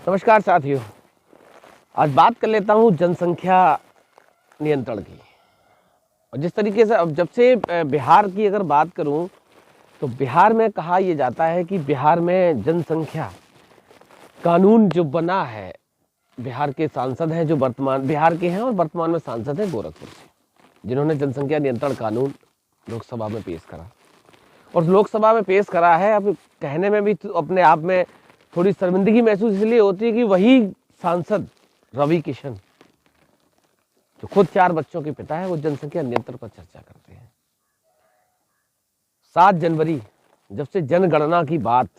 नमस्कार साथियों, आज बात कर लेता हूँ जनसंख्या नियंत्रण की। और जिस तरीके से अब जब से बिहार की अगर बात करूँ तो बिहार में कहा यह जाता है कि बिहार में जनसंख्या कानून जो बना है, बिहार के सांसद हैं जो वर्तमान बिहार के हैं और वर्तमान में सांसद हैं गोरखपुर से, जिन्होंने जनसंख्या नियंत्रण कानून लोकसभा में पेश करा। और लोकसभा में पेश करा है, अब कहने में भी तो अपने आप में थोड़ी शर्मिंदगी महसूस इसलिए होती है कि वही सांसद रवि किशन, जो खुद 4 बच्चों के पिता है, वो जनसंख्या नियंत्रण पर चर्चा करते हैं। 7 जनवरी जब से जनगणना की बात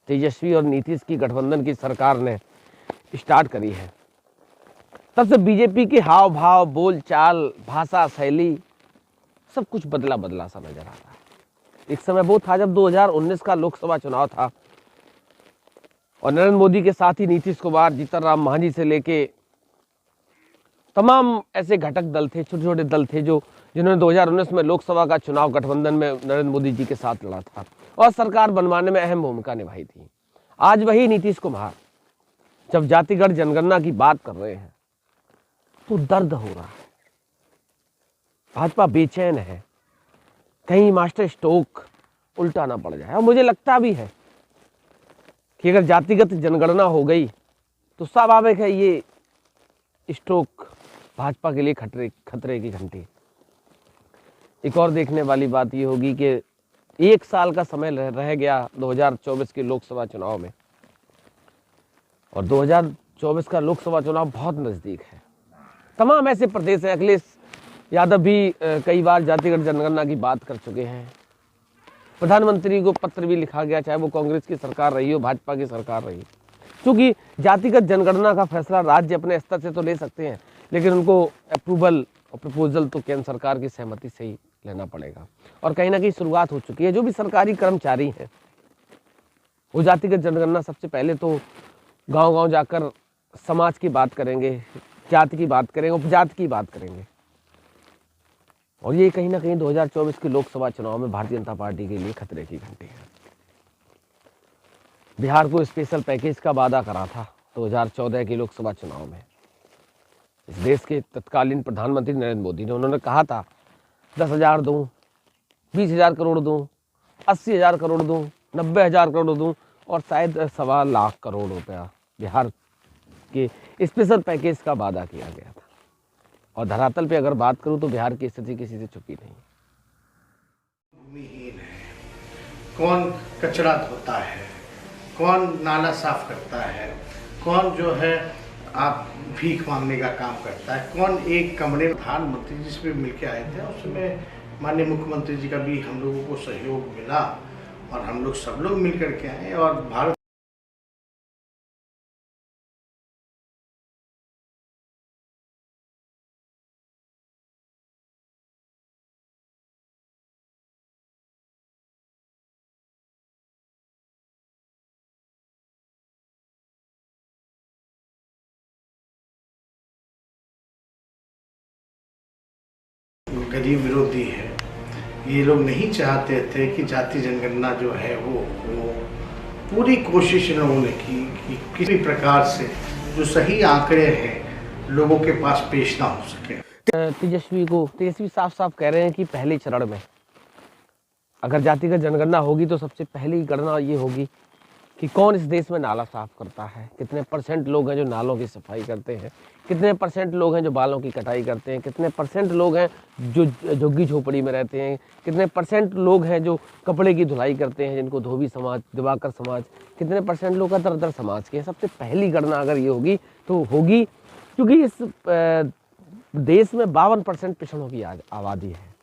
तेजस्वी और नीतीश की गठबंधन की सरकार ने स्टार्ट करी है, तब से बीजेपी के हाव भाव, बोल चाल, भाषा शैली सब कुछ बदला बदला सा नजर आता है। एक समय वो था जब 2019 का लोकसभा चुनाव था और नरेंद्र मोदी के साथ ही नीतीश कुमार, जीतन राम मांझी से लेके तमाम ऐसे घटक दल थे, छोटे छोटे दल थे जिन्होंने 2019 में लोकसभा का चुनाव गठबंधन में नरेंद्र मोदी जी के साथ लड़ा था और सरकार बनवाने में अहम भूमिका निभाई थी। आज वही नीतीश कुमार जब जातिगत जनगणना की बात कर रहे हैं तो दर्द हो रहा है। भाजपा बेचैन है, कहीं मास्टर स्ट्रोक उल्टा ना पड़ जाए। और मुझे लगता भी है कि अगर जातिगत जनगणना हो गई तो स्वाभाविक है ये स्ट्रोक भाजपा के लिए खतरे की घंटी। एक और देखने वाली बात ये होगी कि 1 साल का समय रह गया 2024 के लोकसभा चुनाव में, और 2024 का लोकसभा चुनाव बहुत नज़दीक है। तमाम ऐसे प्रदेश हैं, अखिलेश यादव भी कई बार जातिगत जनगणना की बात कर चुके हैं। प्रधानमंत्री को पत्र भी लिखा गया, चाहे वो कांग्रेस की सरकार रही हो, भाजपा की सरकार रही, क्योंकि जातिगत जनगणना का फैसला राज्य अपने स्तर से तो ले सकते हैं, लेकिन उनको अप्रूवल और प्रपोजल तो केंद्र सरकार की सहमति से ही लेना पड़ेगा। और कहीं ना कहीं शुरुआत हो चुकी है। जो भी सरकारी कर्मचारी हैं वो जातिगत जनगणना सबसे पहले तो गांव-गांव जाकर समाज की बात करेंगे, जाति की बात करेंगे, उपजाति की बात करेंगे। और ये कहीं ना कहीं 2024 के लोकसभा चुनाव में भारतीय जनता पार्टी के लिए खतरे की घंटी है। बिहार को स्पेशल पैकेज का वादा करा था 2014 के लोकसभा चुनाव में इस देश के तत्कालीन प्रधानमंत्री नरेंद्र मोदी ने। उन्होंने कहा था 10,000 दूं, 20,000 करोड़ दूं, 80,000 करोड़ दूं, 90,000 करोड़ दूं और शायद 1.25 लाख करोड़ रुपया बिहार के स्पेशल पैकेज का वादा किया गया था। और धरातल पे अगर बात करूं तो बिहार की स्थिति किसी से छुपी नहीं। भूमिहीन है, कौन कचरा धोता है, कौन नाला साफ करता है, कौन जो है आप भीख मांगने का काम करता है, कौन एक कमरे में प्रधानमंत्री जी से मिलके आए थे, उसमें माननीय मुख्यमंत्री जी का भी हम लोगों को सहयोग मिला और हम लोग सब लोग मिल करके आए और भारत गरीब विरोधी है। ये लोग नहीं चाहते थे कि जाति जनगणना जो है वो पूरी कोशिश इन लोगों ने की कि किसी प्रकार से जो सही आंकड़े हैं लोगों के पास पेश ना हो सके। तेजस्वी साफ साफ कह रहे हैं कि पहले चरण में अगर जातिगत जनगणना होगी तो सबसे पहली गणना ये होगी कि कौन इस देश में नाला साफ करता है, कितने % लोग हैं जो नालों की सफाई करते हैं, कितने % लोग हैं जो बालों की कटाई करते हैं, कितने % लोग हैं जो झुग्गी झोपड़ी में रहते हैं, कितने % लोग हैं जो कपड़े की धुलाई करते हैं, जिनको धोबी समाज, दिवाकर समाज, कितने % लोग अदर समाज के हैं। सबसे पहली गणना अगर ये होगी तो होगी, क्योंकि इस देश में 52% पिछड़ों की आबादी है।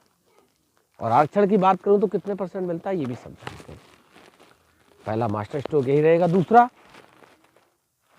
और आरक्षण की बात करूँ तो कितने % मिलता है ये भी सब जानते हैं। पहला मास्टर स्ट्रोक यही रहेगा। दूसरा,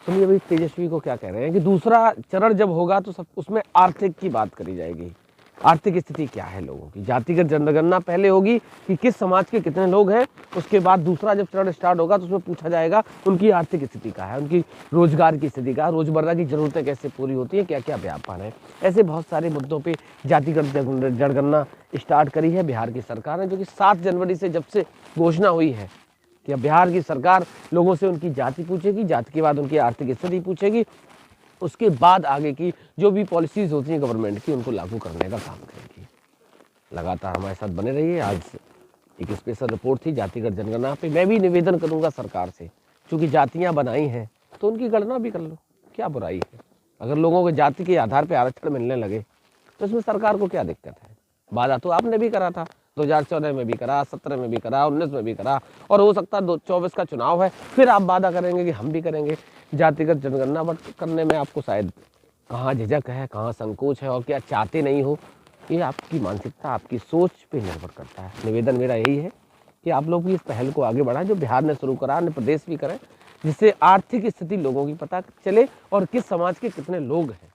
सुनिए भाई तेजस्वी को क्या कह रहे हैं कि दूसरा चरण जब होगा तो सब उसमें आर्थिक की बात करी जाएगी। आर्थिक स्थिति क्या है लोगों की। जातिगत जनगणना पहले होगी कि किस समाज के कितने लोग हैं, उसके बाद दूसरा जब चरण स्टार्ट होगा तो उसमें पूछा जाएगा उनकी आर्थिक स्थिति क्या है, उनकी रोजगार की स्थिति क्या है, रोजमर्रा की जरूरतें कैसे पूरी होती हैं, क्या क्या व्यापार है। ऐसे बहुत सारे मुद्दों पर जातिगत जनगणना स्टार्ट करी है बिहार की सरकार ने, जो कि 7 जनवरी से जब से घोषणा हुई है कि अब बिहार की सरकार लोगों से उनकी जाति पूछेगी, जाति के बाद उनकी आर्थिक स्थिति पूछेगी, उसके बाद आगे की जो भी पॉलिसीज़ होती हैं गवर्नमेंट की उनको लागू करने का काम करेगी। लगातार हमारे साथ बने रहिए। आज एक स्पेशल रिपोर्ट थी जातिगत जनगणना पे। मैं भी निवेदन करूंगा सरकार से, चूँकि जातियाँ बनाई हैं तो उनकी गणना भी कर लो, क्या बुराई है। अगर लोगों को जाति के आधार पर आरक्षण मिलने लगे तो इसमें सरकार को क्या दिक्कत है। वादा तो आपने भी करा था, 2014 में भी करा, 17 में भी करा, 19 में भी करा, और हो सकता है 24 का चुनाव है फिर आप वादा करेंगे कि हम भी करेंगे जातिगत जनगणना। बट करने में आपको शायद कहाँ झिझक है, कहाँ संकोच है, और क्या चाहते नहीं हो, ये आपकी मानसिकता, आपकी सोच पे निर्भर करता है। निवेदन मेरा यही है कि आप लोग भी इस पहल को आगे बढ़ाएं जो बिहार ने शुरू करा, अन्य प्रदेश भी करें, जिससे आर्थिक स्थिति लोगों की पता चले और किस समाज के कितने लोग हैं।